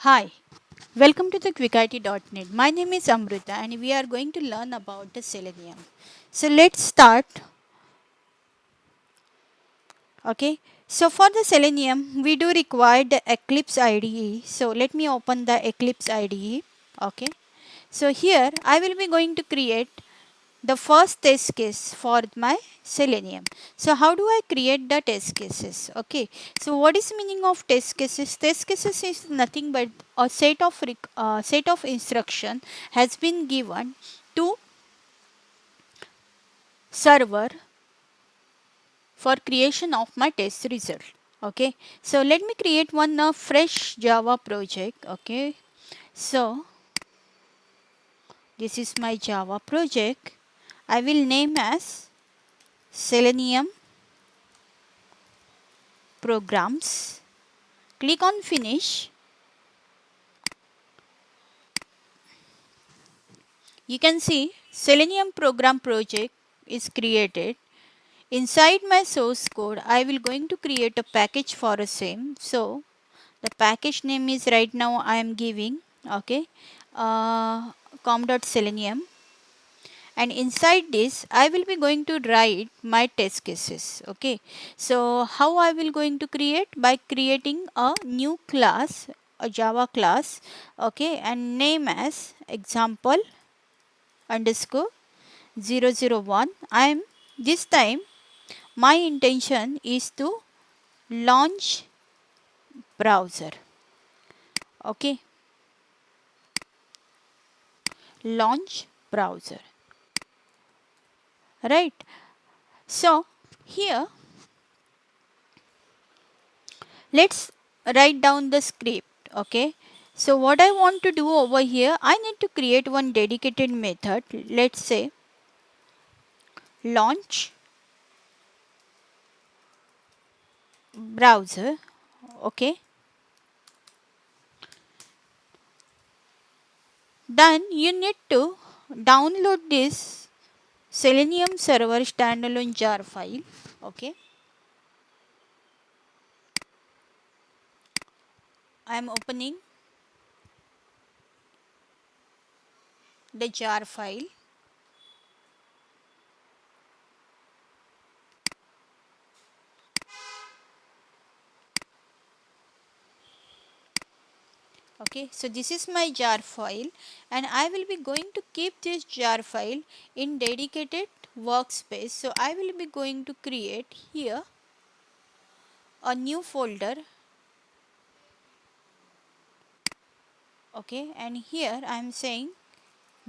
Hi, welcome to the QuickIT.net. My name is Amrita and we are going to learn about the Selenium. So let's start. Okay, so for the Selenium, we do require the Eclipse IDE. So let me open the Eclipse IDE. Okay, so here I will be going to create the first test case for my Selenium. So how do I create the test cases? Okay, so what is meaning of test cases? Test cases is nothing but a set of instruction has been given to server for creation of my test result. Okay, so let me create one fresh Java project. Okay, so this is my Java project. I will name as Selenium programs. Click on finish. You can see Selenium program project is created. Inside my source code, I will going to create a package for a same. So the package name is right now I am giving, okay, com.selenium, and inside this I will be going to write my test cases. Okay, so how I will going to create? By creating a new class, a Java class, okay, and name as example underscore 001. I am this time my intention is to launch browser. Okay, launch browser, right? So here let's write down the script. Okay, so what I want to do over here, I need to create one dedicated method. Let's say launch browser. Okay, then you need to download this Selenium server standalone jar file. Okay, I am opening the jar file. Okay, so this is my jar file and I will be going to keep this jar file in dedicated workspace. So I will be going to create here a new folder. Okay, and here I am saying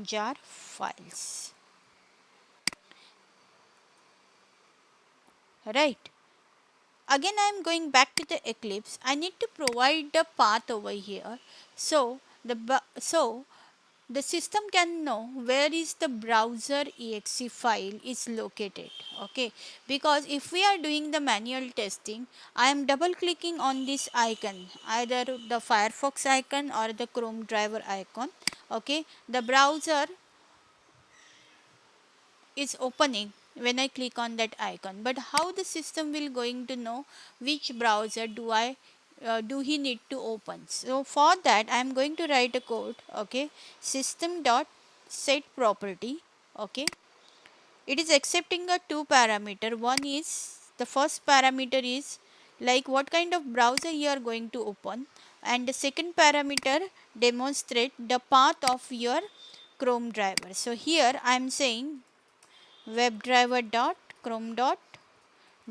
jar files, right? Again I am going back to the Eclipse. I need to provide the path over here, so the system can know where is the browser exe file is located. Okay, because if we are doing the manual testing, I am double clicking on this icon, either the Firefox icon or the Chrome driver icon. Okay, the browser is opening when I click on that icon, but how the system will going to know which browser do he need to open? So for that I am going to write a code. Okay, system dot set property. Okay, it is accepting a two parameter. One is, the first parameter is like what kind of browser you are going to open, and the second parameter demonstrate the path of your Chrome driver. So here I am saying webdriver dot chrome dot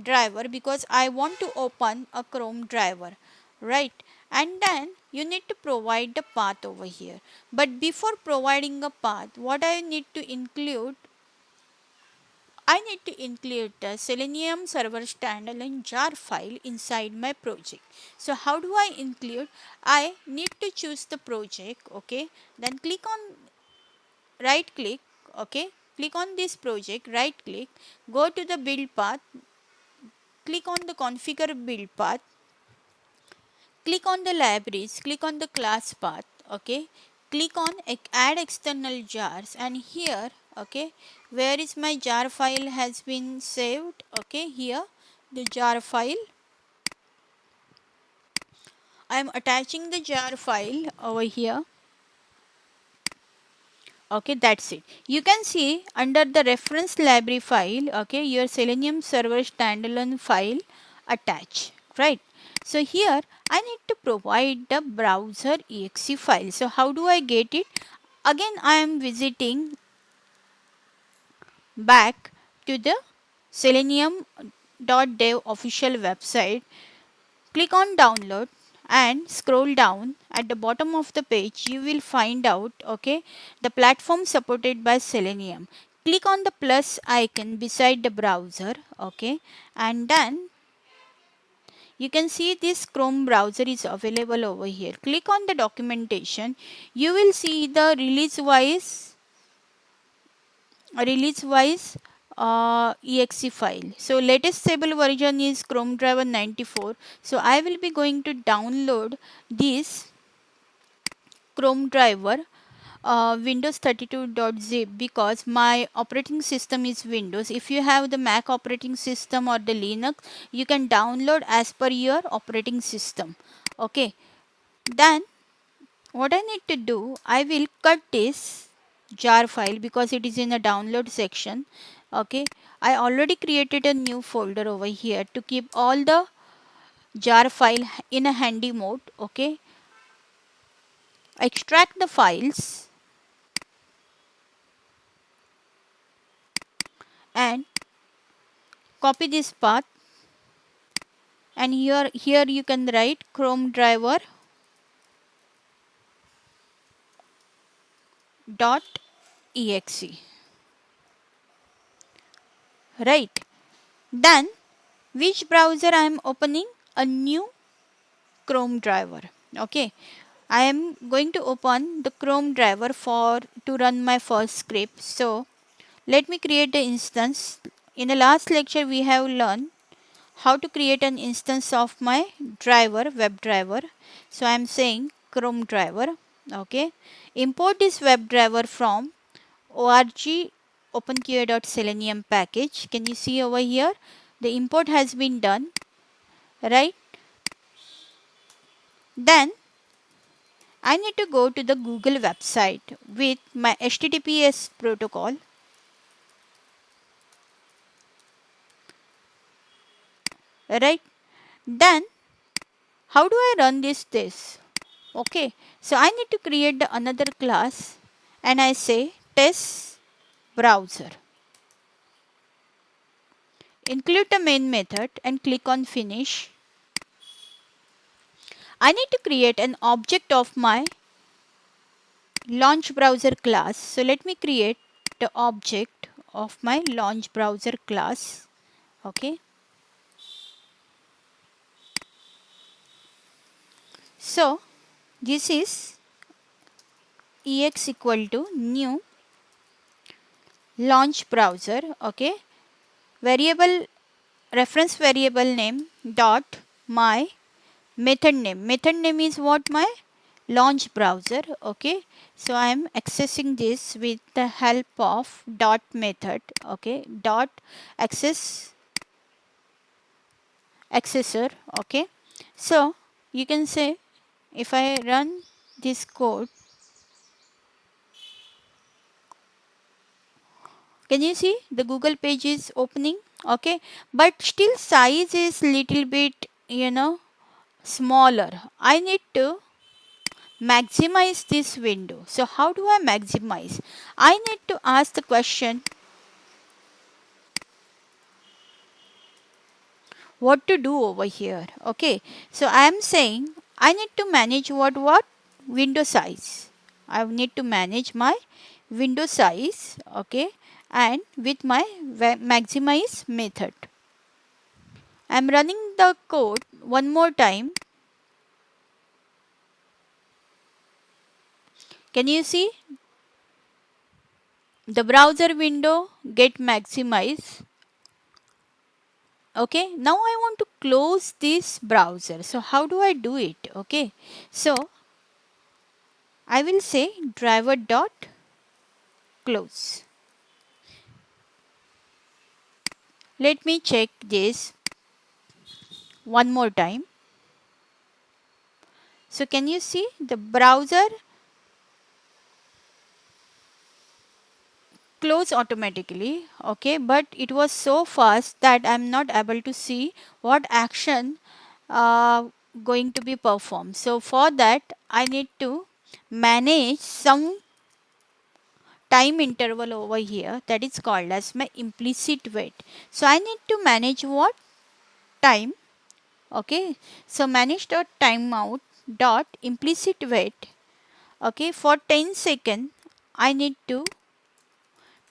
driver because I want to open a Chrome driver, right? And then you need to provide the path over here. But before providing a path, what I need to include, I need to include the Selenium server standalone jar file inside my project. So how do I include? I need to choose the project. Okay, then click on right click. Okay, click on this project, right click, go to the build path, click on the configure build path, click on the libraries, click on the class path. Okay, click on add external jars, and here, okay, where is my jar file has been saved? Okay, here the jar file. I am attaching the jar file over here. Okay, that's it. You can see under the reference library file, okay, your Selenium server standalone file attached, right? So here I need to provide the browser exe file. So how do I get it? Again, I am visiting back to the selenium.dev official website. Click on download and scroll down. At the bottom of the page you will find out, okay, the platform supported by Selenium. Click on the plus icon beside the browser, okay, and then you can see this Chrome browser is available over here. Click on the documentation. You will see the exe file. So latest stable version is Chrome driver 94. So I will be going to download this Chrome driver Windows 32.zip because my operating system is Windows. If you have the Mac operating system or the Linux, you can download as per your operating system. Okay, then what I need to do, I will cut this jar file because it is in the download section. Okay, I already created a new folder over here to keep all the jar file in a handy mode. Okay, extract the files and copy this path, and here you can write Chrome driver dot exe, right? Then which browser I am opening? A new Chrome driver. Okay, I am going to open the Chrome driver for to run my first script. So let me create the instance. In the last lecture we have learned how to create an instance of my driver, web driver. So I am saying Chrome driver. Okay, import this web driver from org openqa.selenium package. Can you see over here? The import has been done, right? Then I need to go to the Google website with my HTTPS protocol, right? Then how do I run this test? Okay, so I need to create the another class and I say test browser. Include the main method and click on finish. I need to create an object of my launch browser class. So let me create the object of my launch browser class. Okay. So this is ex equal to new launch browser. Okay. Variable reference variable name dot my method name. Method name is what? My launch browser. Okay, so I am accessing this with the help of dot method. Okay, dot accessor. Okay, so you can say if I run this code, can you see the Google page is opening? Okay, but still size is little bit, smaller. I need to maximize this window. So how do I maximize? I need to ask the question what to do over here. Okay, so I am saying I need to manage what window size. I need to manage my window size. Okay, and with my maximize method, I am running the code one more time. Can you see the browser window get maximized? Okay, now I want to close this browser. So how do I do it? Okay, so I will say driver dot close. Let me check this one more time. So can you see the browser close automatically, okay, but it was so fast that I'm not able to see what action uh, going to be performed. So for that I need to manage some time interval over here, that is called as my implicit wait. So I need to manage what time, okay. So manage dot timeout dot implicit wait, okay, for 10 seconds I need to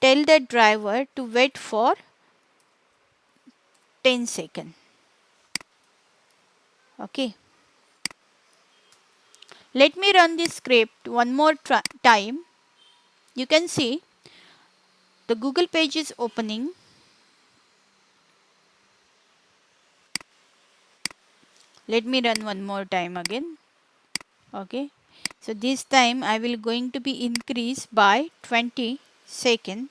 tell the driver to wait for 10 seconds, okay. Let me run this script one more time. You can see the Google page is opening. Let me run one more time again, okay. So this time I will going to be increased by 20 seconds,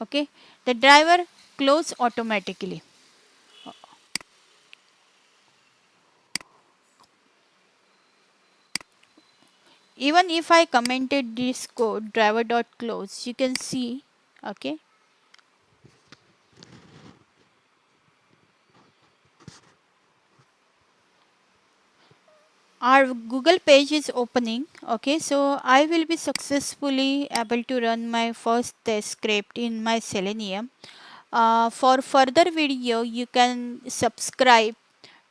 okay. The driver close automatically. Even if I commented this code driver dot close, you can see, okay, our Google page is opening, okay. So I will be successfully able to run my first test script in my Selenium. For further video you can subscribe.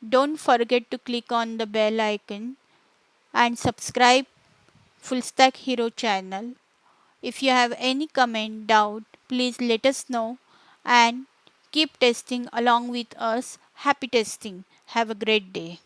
Don't forget to click on the bell icon and subscribe Full Stack Hero channel. If you have any comment, doubt, please let us know and keep testing along with us. Happy testing. Have a great day.